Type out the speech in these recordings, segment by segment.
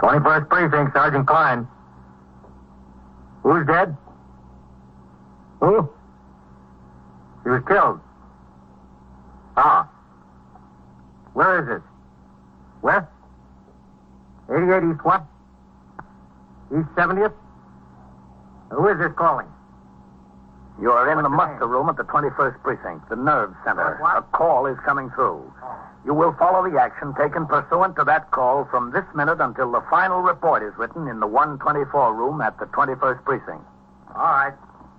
21st Precinct, Sergeant Klein. Who's dead? Who? He was killed. Ah. Where is this? Where? 88 East what? East 70th? Who is this calling? You are in the muster room at the 21st Precinct, the nerve center. What? A call is coming through. You will follow the action taken pursuant to that call from this minute until the final report is written in the 124 room at the 21st Precinct. All right.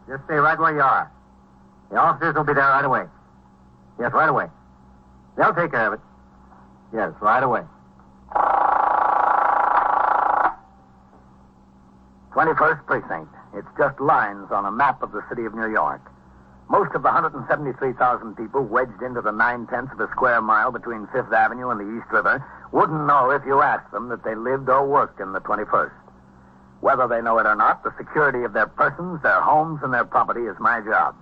Just stay right where you are. The officers will be there right away. Yes, right away. They'll take care of it. Yes, right away. 21st Precinct. It's just lines on a map of the city of New York. Most of the 173,000 people wedged into the 9/10 of a square mile between Fifth Avenue and the East River wouldn't know if you asked them that they lived or worked in the 21st. Whether they know it or not, the security of their persons, their homes, and their property is my job.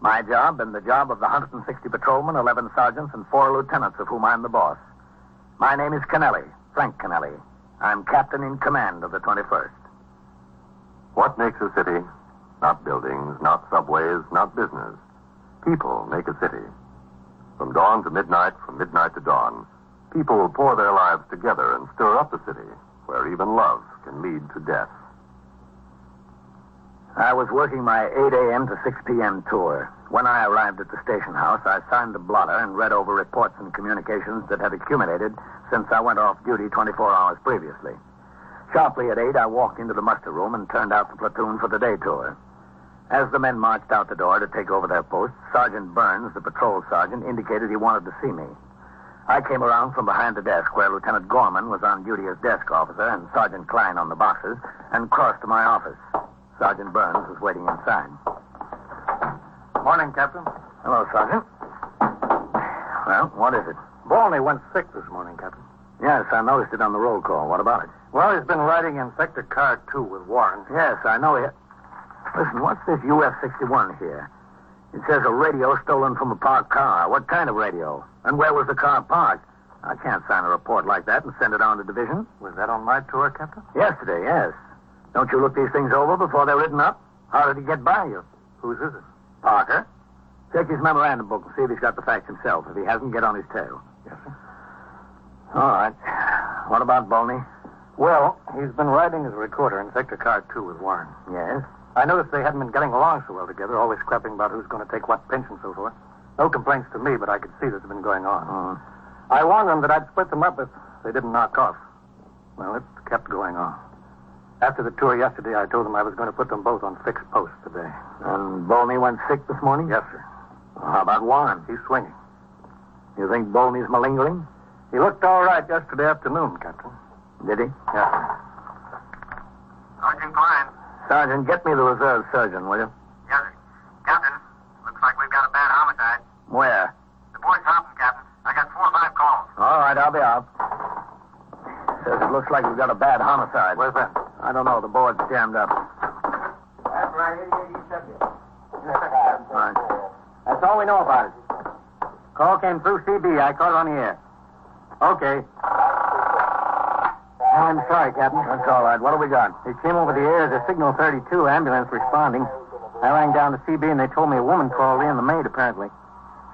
My job and the job of the 160 patrolmen, 11 sergeants, and 4 lieutenants of whom I'm the boss. My name is Kennelly, Frank Kennelly. I'm captain in command of the 21st. What makes a city? Not buildings, not subways, not business. People make a city. From dawn to midnight, from midnight to dawn, people will pour their lives together and stir up a city where even love can lead to death. I was working my 8 a.m. to 6 p.m. tour. When I arrived at the station house, I signed the blotter and read over reports and communications that had accumulated since I went off duty 24 hours previously. Sharply at 8, I walked into the muster room and turned out the platoon for the day tour. As the men marched out the door to take over their posts, Sergeant Burns, the patrol sergeant, indicated he wanted to see me. I came around from behind the desk where Lieutenant Gorman was on duty as desk officer and Sergeant Klein on the boxes, and crossed to my office. Sergeant Burns was waiting inside. Morning, Captain. Hello, Sergeant. Well, what is it? Bolney went sick this morning, Captain. Yes, I noticed it on the roll call. What about it? Well, he's been riding in Sector Car 2 with Warren. Yes, I know it. Listen, what's this UF-61 here? It says a radio stolen from a parked car. What kind of radio? And where was the car parked? I can't sign a report like that and send it on to division. Was that on my tour, Captain? Yesterday, yes. Don't you look these things over before they're written up? How did he get by you? Whose is it? Parker. Check his memorandum book and see if he's got the facts himself. If he hasn't, get on his tail. Yes, sir. All right. What about Bolney? Well, he's been riding as a recorder in Sector Car 2 with Warren. Yes? I noticed they hadn't been getting along so well together, always scrapping about who's going to take what pinch and so forth. No complaints to me, but I could see this had been going on. I warned them that I'd split them up if they didn't knock off. Well, it kept going on. After the tour yesterday, I told them I was going to put them both on fixed posts today. And Bolney went sick this morning? Yes, sir. Well, how about Warren? He's swinging. You think Bolney's malingering? He looked all right yesterday afternoon, Captain. Did he? Yes, sir. Sergeant Klein. Sergeant, get me the reserve surgeon, will you? Yes, sir. Captain, looks like we've got a bad homicide. Where? The boy's hopping, Captain. I got 4 or 5 calls. All right, I'll be out. Says it looks like we've got a bad homicide. Where's that? I don't know. The board's jammed up. That's right, 88 East 70th. All right. That's all we know about it. Call came through CB. I caught it on the air. Okay. I'm sorry, Captain. That's all right. What do we got? It came over the air as a Signal 32 ambulance responding. I rang down to CB and they told me a woman called in, the maid, apparently.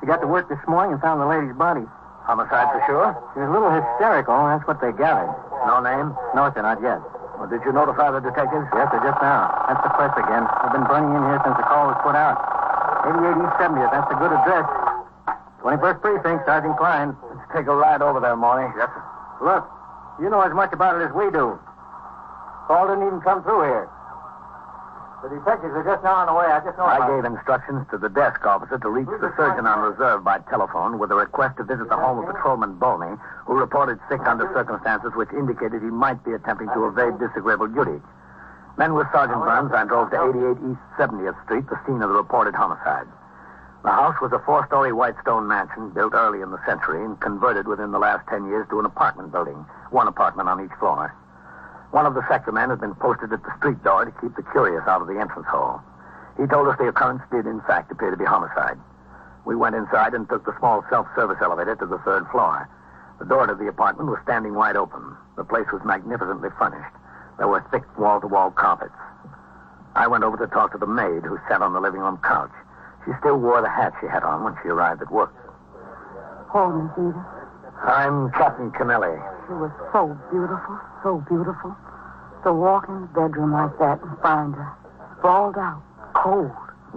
She got to work this morning and found the lady's body. Homicide for sure? She was a little hysterical, that's what they gathered. No name? No, sir, not yet. Well, did you notify the detectives? Yes, sir, just now. That's the press again. They've been burning in here since the call was put out. 88 East 70th, that's a good address. 21st Precinct, Sergeant Klein. Let's take a ride over there, Morley. Yes, sir. Look, you know as much about it as we do. Call didn't even come through here. The detectives are just now on the way. I just know I about gave instructions to the desk officer to reach the surgeon on reserve by telephone with a request to visit the home of Patrolman Bolney, who reported sick under circumstances which indicated he might be attempting to evade disagreeable duty. Then with Sergeant Burns, I drove to 88 East 70th Street, the scene of the reported homicide. The house was a 4-story white stone mansion built early in the century and converted within the last 10 years to an apartment building, 1 apartment on each floor. One of the sector men had been posted at the street door to keep the curious out of the entrance hall. He told us the occurrence did, in fact, appear to be homicide. We went inside and took the small self-service elevator to the 3rd floor. The door to the apartment was standing wide open. The place was magnificently furnished. There were thick wall-to-wall carpets. I went over to talk to the maid who sat on the living room couch. She still wore the hat she had on when she arrived at work. Oh, Miss Edith. I'm Captain Kennelly. She was so beautiful, so beautiful. To walk in the bedroom like that and find her sprawled out, cold.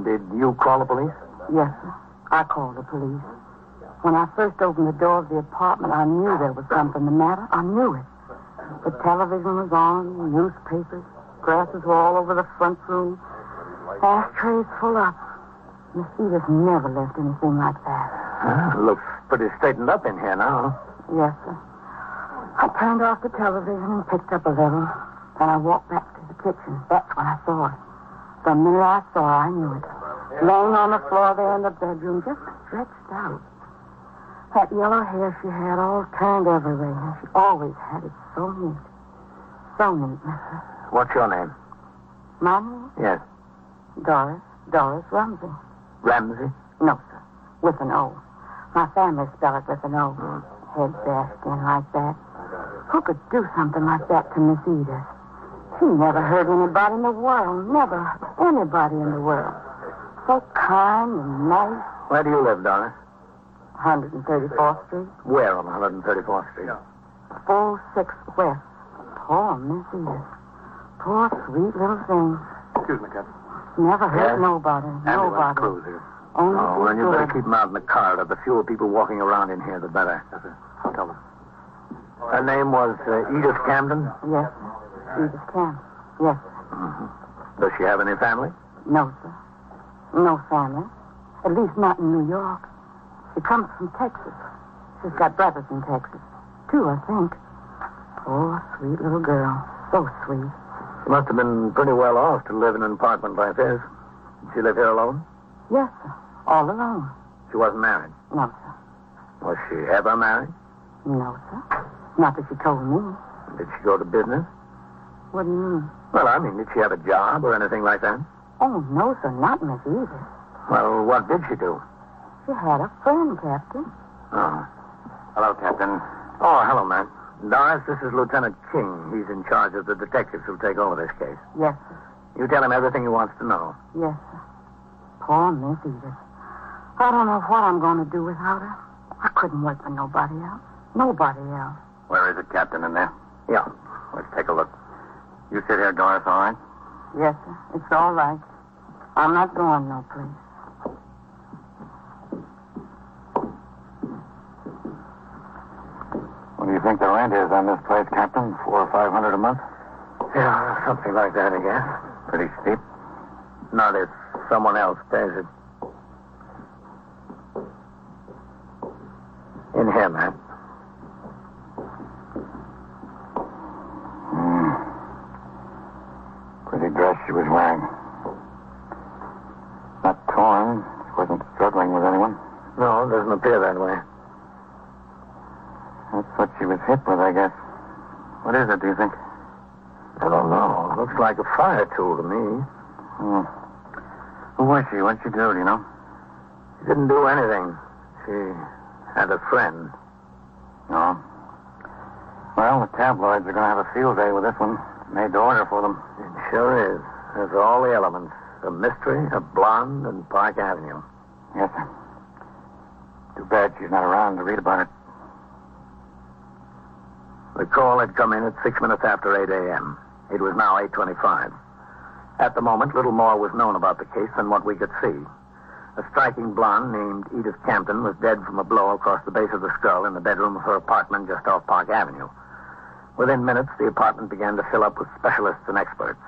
Did you call the police? Yes, sir. I called the police. When I first opened the door of the apartment, I knew there was something the matter. I knew it. The television was on, newspapers, grasses were all over the front room, ashtrays full up. Miss Edith never left anything like that. Looks pretty straightened up in here now. Yes, sir. I turned off the television and picked up a little. Then I walked back to the kitchen. That's when I saw her. The minute I saw her, I knew it. Laying on the floor there in the bedroom, just stretched out. That yellow hair she had all turned everywhere. And she always had it so neat. So neat, mister. What's your name? My name? Yes. Doris. Doris Ramsey. Ramsey? No, sir. With an O. My family spell it with an O. Head bashed in like that. Who could do something like that to Miss Edith? She never hurt anybody in the world. Never anybody in the world. So kind and nice. Where do you live, Doris? 134th Street. Where on 134th Street? 46 West. Poor Miss Edith. Poor sweet little thing. Excuse me, Captain. Never hurt Yes? nobody. Ambulance Nobody. crews here. Only Oh, well, you good. better keep them out in the corridor. The fewer people walking around in here, the better. Yes, sir. I'll tell them. Her name was Edith Camden? Yes, sir. Edith Camp. Yes, sir. Mm-hmm. Does she have any family? No, sir. No family. At least not in New York. She comes from Texas. She's got brothers in Texas. 2, I think. Poor, sweet little girl. So sweet. She must have been pretty well off to live in an apartment like this. Did she live here alone? Yes, sir. All alone. She wasn't married. No, sir. Was she ever married? No, sir. Not that she told me. Did she go to business? What do you mean? Well, I mean, did she have a job or anything like that? Oh, no, sir. Not Miss Edith. Well, what did she do? She had a friend, Captain. Oh. Hello, Captain. Oh, hello, man. Doris, this is Lieutenant King. He's in charge of the detectives who'll take over this case. Yes, sir. You tell him everything he wants to know. Yes, sir. Poor Miss Edith. I don't know what I'm going to do without her. I couldn't work for nobody else. Nobody else. Where is it, Captain, in there? Yeah. Let's take a look. You sit here, Doris, all right? Yes, sir. It's all right. I'm not going no place. What do you think the rent is on this place, Captain? $400 or $500 a month? Yeah, something like that, I guess. Pretty steep. Not if someone else pays it. In here, man. Pretty dress she was wearing. Not torn. She wasn't struggling with anyone. No, it doesn't appear that way. That's what she was hit with, I guess. What is it, do you think? I don't know. Looks like a fire tool to me. Hmm. Who was she? What did she do, do you know? She didn't do anything. She had a friend. No. Well, the tabloids are going to have a field day with this one. Made to order for them. It sure is. There's all the elements. A mystery, a blonde, and Park Avenue. Yes, sir. Too bad she's not around to read about it. The call had come in at 6 minutes after 8 a.m. It was now 8:25. At the moment, little more was known about the case than what we could see. A striking blonde named Edith Campton was dead from a blow across the base of the skull in the bedroom of her apartment just off Park Avenue. Within minutes, the apartment began to fill up with specialists and experts.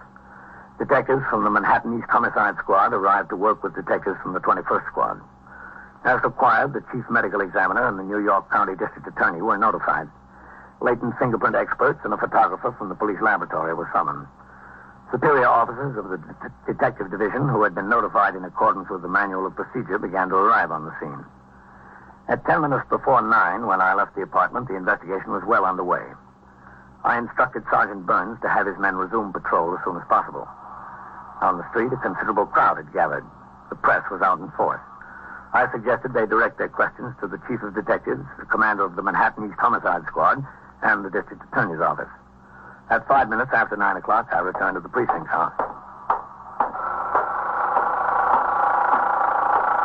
Detectives from the Manhattan East Homicide Squad arrived to work with detectives from the 21st Squad. As required, the chief medical examiner and the New York County District Attorney were notified. Latent fingerprint experts and a photographer from the police laboratory were summoned. Superior officers of the detective division, who had been notified in accordance with the manual of procedure, began to arrive on the scene. At 10 minutes before 9, when I left the apartment, the investigation was well underway. I instructed Sergeant Burns to have his men resume patrol as soon as possible. On the street, a considerable crowd had gathered. The press was out in force. I suggested they direct their questions to the chief of detectives, the commander of the Manhattan East Homicide Squad, and the district attorney's office. At 5 minutes after 9 o'clock, I returned to the precinct house.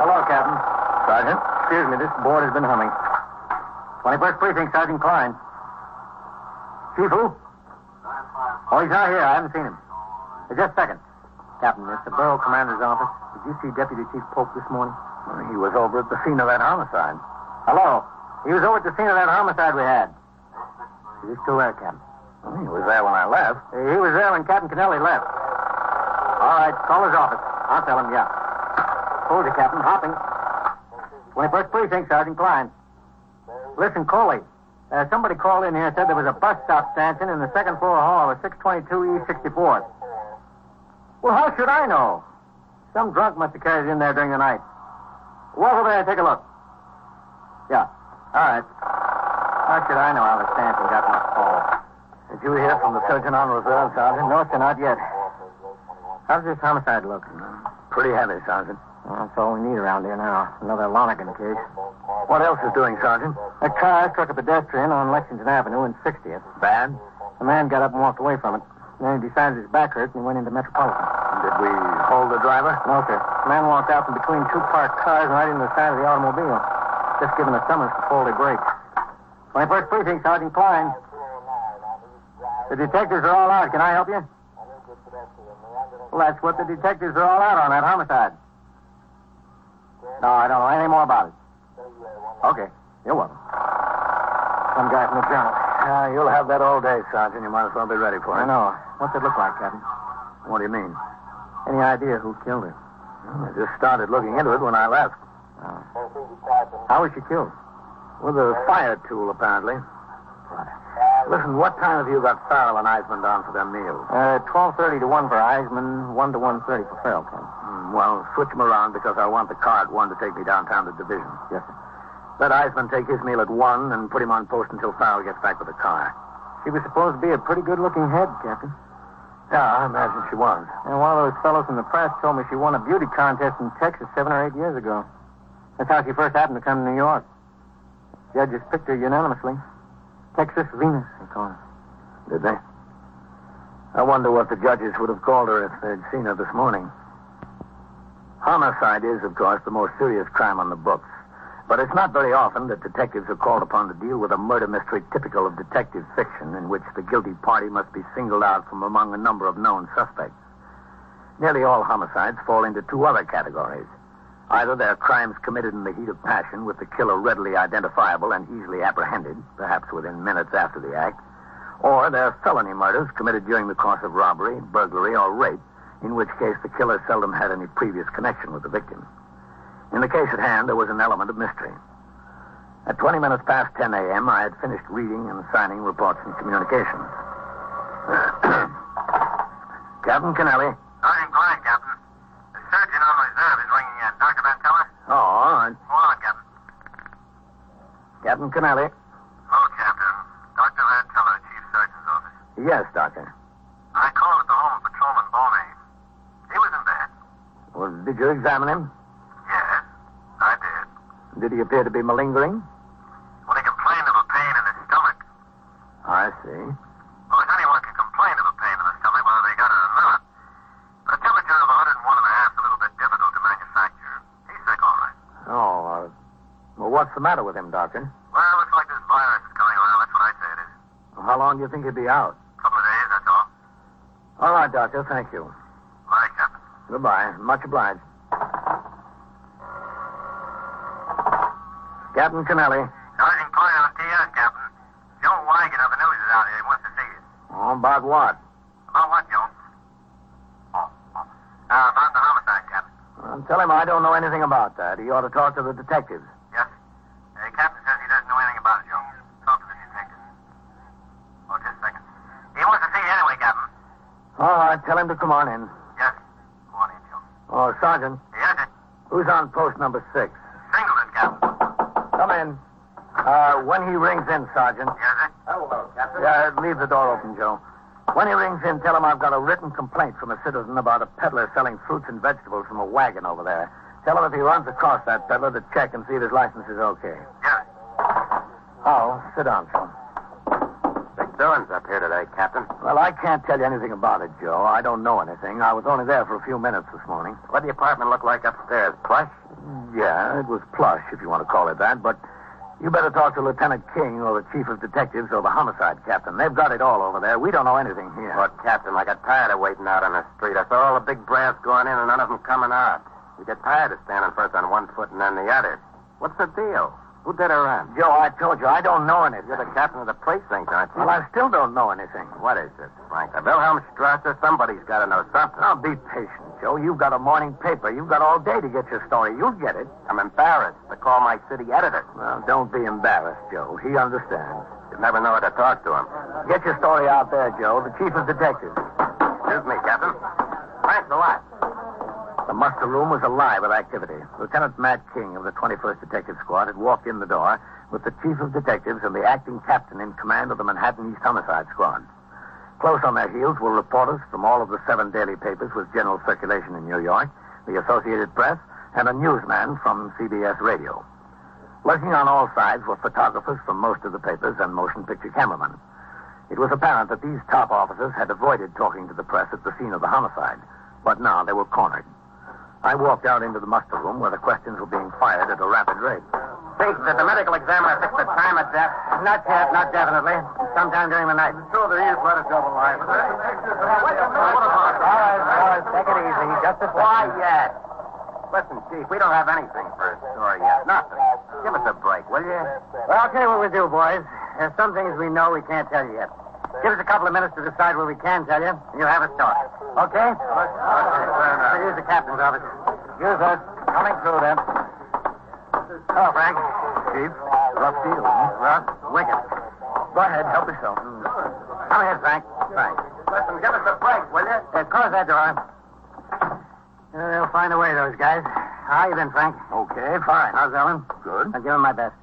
Hello, Captain. Sergeant? Excuse me, this board has been humming. 21st Precinct, Sergeant Klein. Chief who? Oh, he's not here. I haven't seen him. Just a second. Captain, it's the borough commander's office. Did you see Deputy Chief Pope this morning? Well, he was over at the scene of that homicide. Hello. He was over at the scene of that homicide we had. Is he still there, Captain? Well, he was there when I left. He was there when Captain Kennelly left. All right, call his office. I'll tell him, yeah. Hold you, Captain. Hopping. 21st Precinct, Sergeant Klein. Listen, Coley. Somebody called in here and said there was a bus stop stanchion in the second floor hall of 622 East 64th. Well, how should I know? Some drunk must have carried it in there during the night. Walk over there and take a look. Yeah. All right. How should I know how the stanchion got my call? Did you hear from the surgeon on reserve, Sergeant? No, sir, not yet. How's this homicide look? Pretty heavy, Sergeant. Well, that's all we need around here now. Another Lonergan case. What else is doing, Sergeant? A car struck a pedestrian on Lexington Avenue in 60th. Bad? The man got up and walked away from it. Then he decided his back hurt and he went into Metropolitan. Did we hold the driver? No, sir. The man walked out from between two parked cars and right into the side of the automobile. Just given a summons for faulty brakes. 21st Precinct, Sergeant Klein. The detectives are all out. Can I help you? Well, that's what the detectives are all out on, that homicide. No, I don't know anything more about it. Okay. You're welcome. Some guy from the journal. You'll have that all day, Sergeant. You might as well be ready for it. I know. What's it look like, Captain? What do you mean? Any idea who killed her? I just started looking into it when I left. How was she killed? With a fire tool, apparently. Right. Listen, what time have you got Farrell and Eisman down for their meal? 12:30 to 1 for Eisman, 1 to 1:30 for Farrell, Captain. Well, switch them around because I want the car at 1 to take me downtown to Division. Yes, sir. Let Eisman take his meal at 1 and put him on post until Farrell gets back with the car. She was supposed to be a pretty good-looking head, Captain. Yeah, I imagine she was. And one of those fellows from the press told me she won a beauty contest in Texas 7 or 8 years ago. That's how she first happened to come to New York. Judges picked her unanimously. Texas Venus, they call her. Did they? I wonder what the judges would have called her if they'd seen her this morning. Homicide is, of course, the most serious crime on the books. But it's not very often that detectives are called upon to deal with a murder mystery typical of detective fiction in which the guilty party must be singled out from among a number of known suspects. Nearly all homicides fall into two other categories. Either they're crimes committed in the heat of passion with the killer readily identifiable and easily apprehended, perhaps within minutes after the act, or they're felony murders committed during the course of robbery, burglary, or rape, in which case the killer seldom had any previous connection with the victim. In the case at hand, there was an element of mystery. At 20 minutes past 10 a.m., I had finished reading and signing reports and communications. Captain Kennelly. Sergeant Klein, Captain. The surgeon on reserve is ringing in. Dr. Van Teller? Oh, all right. Hold on, Captain. Captain Kennelly. Hello, Captain. Dr. Van Teller, Chief Surgeon's office. Yes, Doctor. I called at the home of Patrolman Boney. He was in bed. Well, did you examine him? Yes, I did. Did he appear to be malingering? Well, he complained of a pain in his stomach. I see. Well, if anyone can complain of a pain in the stomach, whether they got it or not. But a temperature of 101.5 is a little bit difficult to manufacture. He's sick, all right. Oh, well, what's the matter with him, Doctor? Well, it looks like this virus is going around. That's what I say it is. Well, how long do you think he'll be out? A couple of days, that's all. All right, Doctor, thank you. Bye, Captain. Goodbye. Much obliged. Captain Kennelly. Sergeant Klein on TS, Captain. Joe Wagon of the news is out here. He wants to see you. Oh, about what? About what, Joe? About the homicide, Captain. Well, tell him I don't know anything about that. He ought to talk to the detectives. Yes. Captain says he doesn't know anything about it, Joe. Talk to the detective. Oh, just a second. He wants to see you anyway, Captain. All right, tell him to come on in. Yes. Go on in, Joe. Oh, Sergeant, Yes, sir. who's on post number 6? Singleton, Captain. Come in. When he rings in, Sergeant. Yes, sir. Hello, Captain. Leave the door open, Joe. When he rings in, tell him I've got a written complaint from a citizen about a peddler selling fruits and vegetables from a wagon over there. Tell him if he runs across that peddler to check and see if his license is okay. Yeah. Oh, sit down, Joe. Big doings up here today, Captain. Well, I can't tell you anything about it, Joe. I don't know anything. I was only there for a few minutes this morning. What'd the apartment look like upstairs? Plush? Yeah, it was plush, if you want to call it that, but you better talk to Lieutenant King or the Chief of Detectives or the Homicide Captain. They've got it all over there. We don't know anything here. But, Captain, I got tired of waiting out on the street. I saw all the big brass going in and none of them coming out. You get tired of standing first on one foot and then the other. What's the deal? Who did her in? Joe, I told you, I don't know anything. You're the captain of the precinct, aren't you? Well, I still don't know anything. What is this, Frank? A Wilhelmstrasse? Somebody's got to know something. Now, be patient, Joe. You've got a morning paper. You've got all day to get your story. You'll get it. I'm embarrassed to call my city editor. Well, don't be embarrassed, Joe. He understands. You never know how to talk to him. Get your story out there, Joe. The Chief of Detectives. Excuse me, Captain. Thanks a lot. The muster room was alive with activity. Lieutenant Matt King of the 21st Detective Squad had walked in the door with the Chief of Detectives and the acting captain in command of the Manhattan East Homicide Squad. Close on their heels were reporters from all of the 7 daily papers with general circulation in New York, the Associated Press, and a newsman from CBS Radio. Lurking on all sides were photographers from most of the papers and motion picture cameramen. It was apparent that these top officers had avoided talking to the press at the scene of the homicide, but now they were cornered. I walked out into the muster room where the questions were being fired at a rapid rate. Think, did the medical examiner fix the time of death? Not yet, not definitely. Sometime during the night. Sure there is. Let us go the line. All right, take it easy. Just a second. Why yet? Listen, Chief, we don't have anything for a story yet. Nothing. Give us a break, will you? Well, I'll tell you what we'll do, boys. There's some things we know we can't tell you yet. Give us a couple of minutes to decide what we can tell you, and you'll have a story. Okay? Okay, here's the captain's office. Here's us. Coming through, then. Hello, Frank. Chief, rough deal, huh? Rough? Wicked. Go ahead, help yourself. Come ahead, Frank. Thanks. Listen, give us a break, will you? Close that door. They'll find a way, those guys. How you been, Frank? Okay, fine. How's Ellen? Good. I'll give him my best.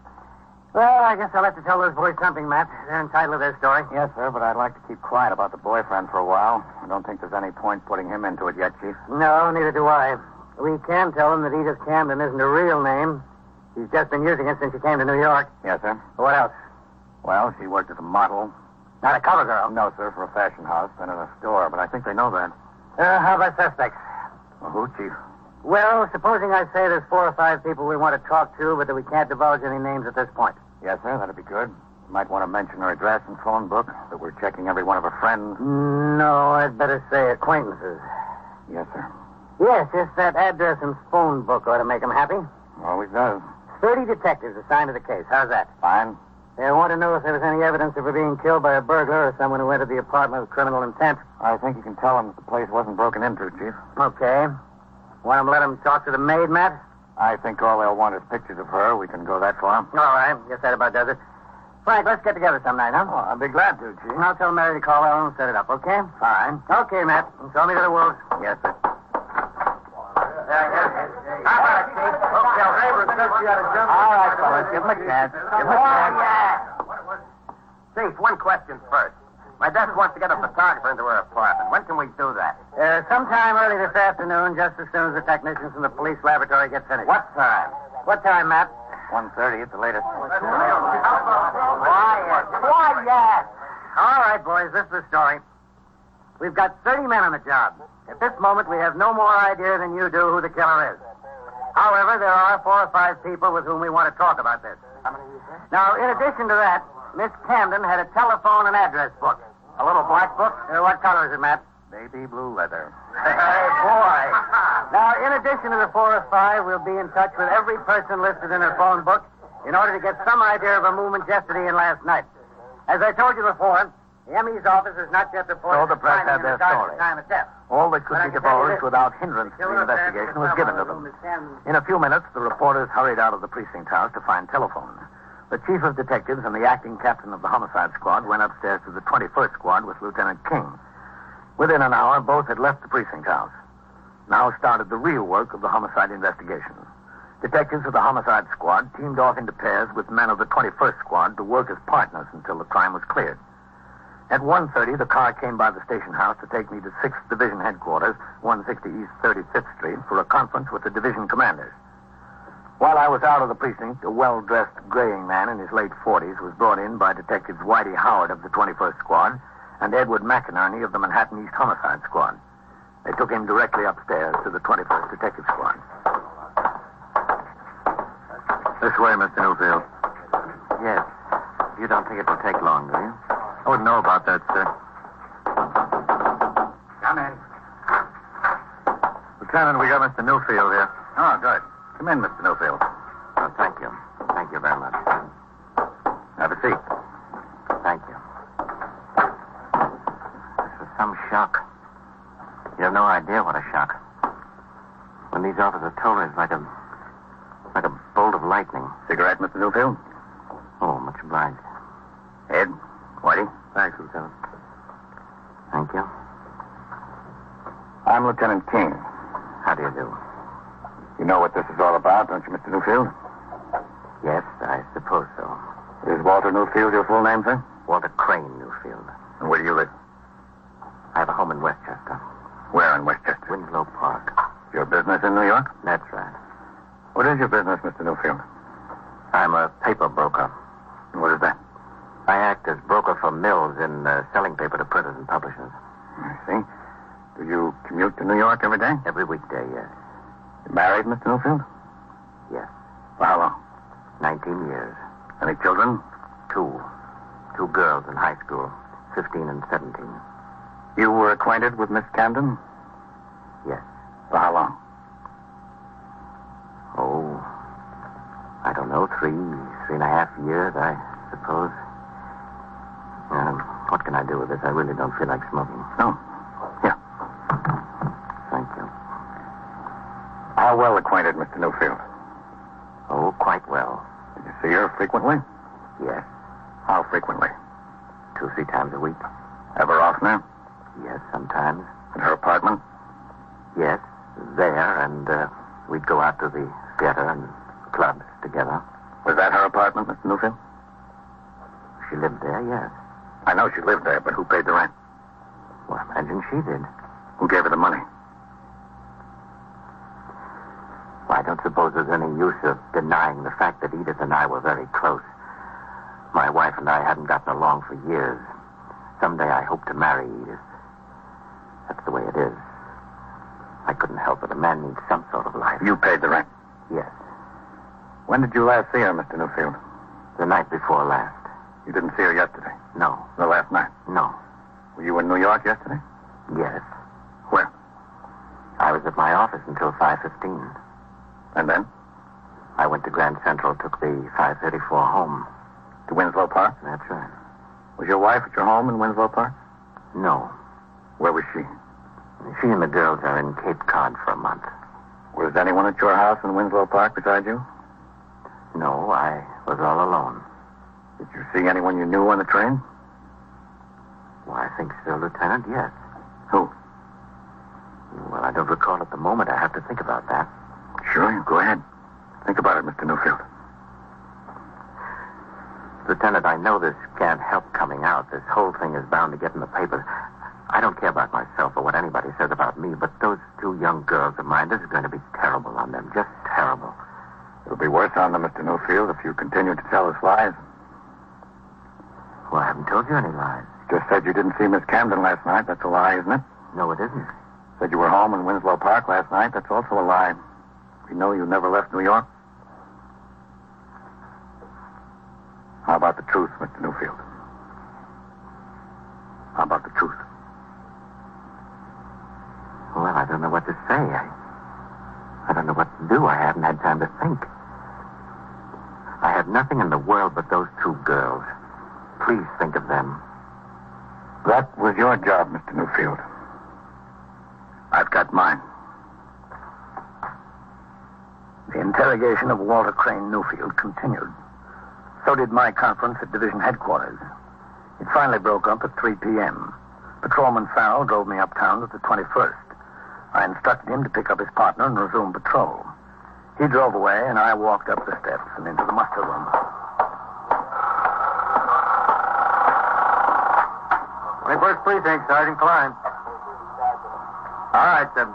Well, I guess I'll have to tell those boys something, Matt. They're entitled to their story. Yes, sir, but I'd like to keep quiet about the boyfriend for a while. I don't think there's any point putting him into it yet, Chief. No, neither do I. We can tell them that Edith Camden isn't her real name. She's just been using it since she came to New York. Yes, sir. What else? Well, she worked as a model. Not a cover girl. No, sir, for a fashion house, then in a store, but I think they know that. How about suspects? Well, who, Chief? Well, supposing I say there's 4 or 5 people we want to talk to, but that we can't divulge any names at this point. Yes, sir, that'd be good. You might want to mention her address and phone book, that we're checking every one of her friends. No, I'd better say acquaintances. Yes, sir. Yes, just that address and phone book ought to make them happy. Always does. 30 detectives assigned to the case. How's that? Fine. They want to know if there was any evidence of her being killed by a burglar or someone who entered the apartment with criminal intent. I think you can tell them that the place wasn't broken into, Chief. Okay. Want them to let them talk to the maid, Matt? I think all they'll want is pictures of her. We can go that far. All right. Guess that about does it. Frank, let's get together some night, huh? Oh, I'd be glad to, Chief. I'll tell Mary to call Ellen and set it up, okay? Fine. Okay, Matt. Show me to the wolves. Yes, sir. How about it, Chief? All right, fellas, give him a chance. Give him a chance. Chief, one question first. My desk wants to get a photographer into her apartment. When can we do that? Sometime early this afternoon, just as soon as the technicians from the police laboratory get finished. What time? What time, Matt? 1:30 at the latest. Quiet. Quiet. All right, boys, this is the story. We've got 30 men on the job. At this moment, we have no more idea than you do who the killer is. However, there are 4 or 5 people with whom we want to talk about this. Now, in addition to that, Miss Camden had a telephone and address book. A little black book? What color is it, Matt? Baby blue leather. Hey, boy. Now, in addition to the 4 or 5, we'll be in touch with every person listed in her phone book in order to get some idea of her movements yesterday and last night. As I told you before, the ME's office has not yet reported So the press finding had in their regard to story. the time of death. All that could But I be can tell you divulged this. without hindrance to the investigation was given to them. In a few minutes, the reporters hurried out of the precinct house to find telephone. The chief of detectives and the acting captain of the homicide squad went upstairs to the 21st squad with Lieutenant King. Within an hour, both had left the precinct house. Now started the real work of the homicide investigation. Detectives of the homicide squad teamed off into pairs with men of the 21st squad to work as partners until the crime was cleared. At 1:30, the car came by the station house to take me to 6th Division headquarters, 160 East 35th Street, for a conference with the division commanders. While I was out of the precinct, a well-dressed graying man in his late 40s was brought in by Detectives Whitey Howard of the 21st Squad and Edward McInerney of the Manhattan East Homicide Squad. They took him directly upstairs to the 21st Detective Squad. This way, Mr. Newfield. Yes. You don't think it will take long, do you? I wouldn't know about that, sir. Come in. Lieutenant, we got Mr. Newfield here. Oh, good. Come in, Mr. Newfield. Oh, thank you. Thank you very much. Have a seat. Thank you. This was some shock. You have no idea what a shock. When these officers told me, it's like a bolt of lightning. Cigarette, Mr. Newfield? Oh, much obliged. Ed? Whitey? Thanks, Lieutenant. Thank you. I'm Lieutenant King. How do you do? You know what this is all about, don't you, Mr. Newfield? Yes, I suppose so. Is Walter Newfield your full name, sir? Walter Crane Newfield. And where do you live? I have a home in Westchester. Where in Westchester? Winslow Park. Your business in New York? That's right. What is your business, Mr. Newfield? I'm a paper broker. And what is that? I act as broker for mills in selling paper to printers and publishers. I see. Do you commute to New York every day? Every weekday, yes. You married, Mr. Newfield? Yes. For how long? 19 years. Any children? Two. Two girls in high school, 15 and 17. You were acquainted with Miss Camden? Yes. For how long? Oh, I don't know, 3.5 years, I suppose. What can I do with this? I really don't feel like smoking. No. Here. Thank you. How well acquainted, Mr. Newfield? Oh, quite well. Did you see her frequently? Yes. How frequently? 2-3 times a week. Ever oftener? Yes, sometimes. At her apartment? Yes, there, and we'd go out to the theater and clubs together. Was that her apartment, Mr. Newfield? She lived there, yes. I know she lived there, but who paid the rent? Well, I imagine she did. Who gave her the money? Well, I don't suppose there's any use of denying the fact that Edith and I were very close. My wife and I hadn't gotten along for years. Someday I hope to marry Edith. That's the way it is. I couldn't help it. A man needs some sort of life. You paid the rent? Yes. When did you last see her, Mr. Newfield? The night before last. You didn't see her yesterday? No. The last night? No. Were you in New York yesterday? Yes. Where? I was at my office until 5:15. And then? I went to Grand Central, took the 534 home. To Winslow Park? That's right. Was your wife at your home in Winslow Park? No. Where was she? She and the girls are in Cape Cod for a month. Was anyone at your house in Winslow Park besides you? No, I was all alone. Did you see anyone you knew on the train? Well, I think so, Lieutenant, yes. Who? Well, I don't recall at the moment. I have to think about that. Sure, go ahead. Think about it, Mr. Newfield. Lieutenant, I know this can't help coming out. This whole thing is bound to get in the papers. I don't care about myself or what anybody says about me, but those two young girls of mine, this is going to be terrible on them. Just terrible. It'll be worse on them, Mr. Newfield, if you continue to tell us lies. Well, I haven't told you any lies. Just said you didn't see Miss Camden last night. That's a lie, isn't it? No, it isn't. Said you were home in Winslow Park last night. That's also a lie. We know you never left New York. How about the truth, Mr. Newfield? How about the truth? Well, I don't know what to say. I don't know what to do. I haven't had time to think. I have nothing in the world but those two girls. Please think of them. That was your job, Mr. Newfield. I've got mine. The interrogation of Walter Crane Newfield continued. So did my conference at division headquarters. It finally broke up at 3 p.m. Patrolman Farrell drove me uptown to the 21st. I instructed him to pick up his partner and resume patrol. He drove away, and I walked up the steps and into the muster room. Precinct, Sergeant Klein. All right, 17.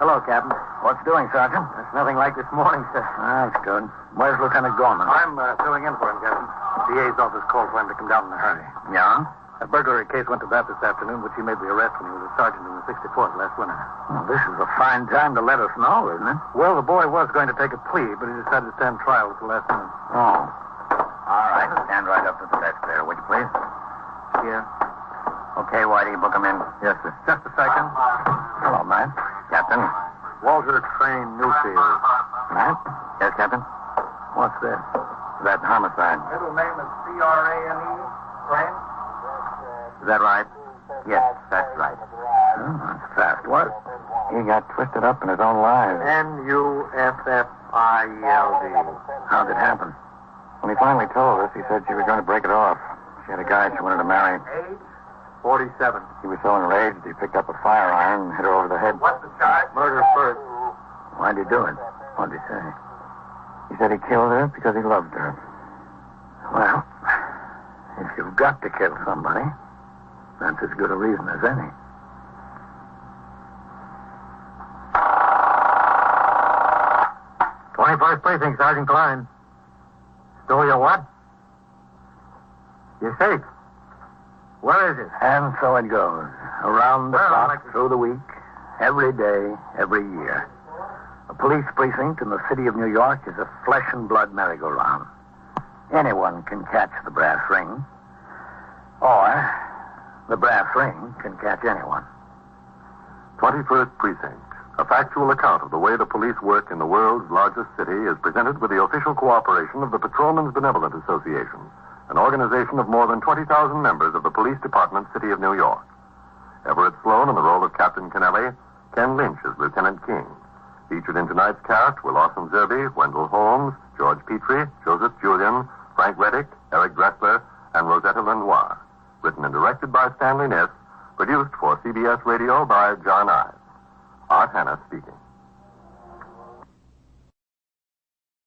Hello, Captain. What's doing, Sergeant? It's nothing like this morning, sir. That's good. Where's Lieutenant Gorman? I'm filling in for him, Captain. DA's office called for him to come down in a hurry. Yeah? A burglary case went to that this afternoon, which he made the arrest when he was a sergeant in the 64th last winter. Well, this is a fine time to let us know, isn't it? Well, the boy was going to take a plea, but he decided to stand trial at the last minute. Oh. All right. Stand right up to the desk there, would you please? Here. Okay, Whitey, book him in. Yes, sir. Just a second. Hello, Matt. Captain. Walter Train Newfield. Matt? Yes, Captain? What's this? That homicide. Middle name is C-R-A-N-E. Train? Is that right? Yes, that's right. That's fast work. He got twisted up in his own lives. N-U-F-F-I-E-L-D. How'd it happen? When he finally told us, he said she was going to break it off. She had a guy she wanted to marry. Age? 47. He was so enraged he picked up a fire iron and hit her over the head. What's the charge? Murder first. Why'd he do it? What'd he say? He said he killed her because he loved her. Well, if you've got to kill somebody, that's as good a reason as any. '21st Precinct, Sergeant Klein. Stole your what? Your safe. Where is it? And so it goes. Around the Well, clock, like- through the week, every day, every year. A police precinct in the city of New York is a flesh and blood merry-go-round. Anyone can catch the brass ring. Or the brass ring can catch anyone. 21st Precinct, a factual account of the way the police work in the world's largest city, is presented with the official cooperation of the Patrolmen's Benevolent Association, an organization of more than 20,000 members of the Police Department, City of New York. Everett Sloan in the role of Captain Kennelly, Ken Lynch as Lieutenant King. Featured in tonight's cast were Lawson Zerby, Wendell Holmes, George Petrie, Joseph Julian, Frank Reddick, Eric Dressler, and Rosetta Lenoir. Written and directed by Stanley Ness, produced for CBS Radio by John Ives. Art Hanna speaking.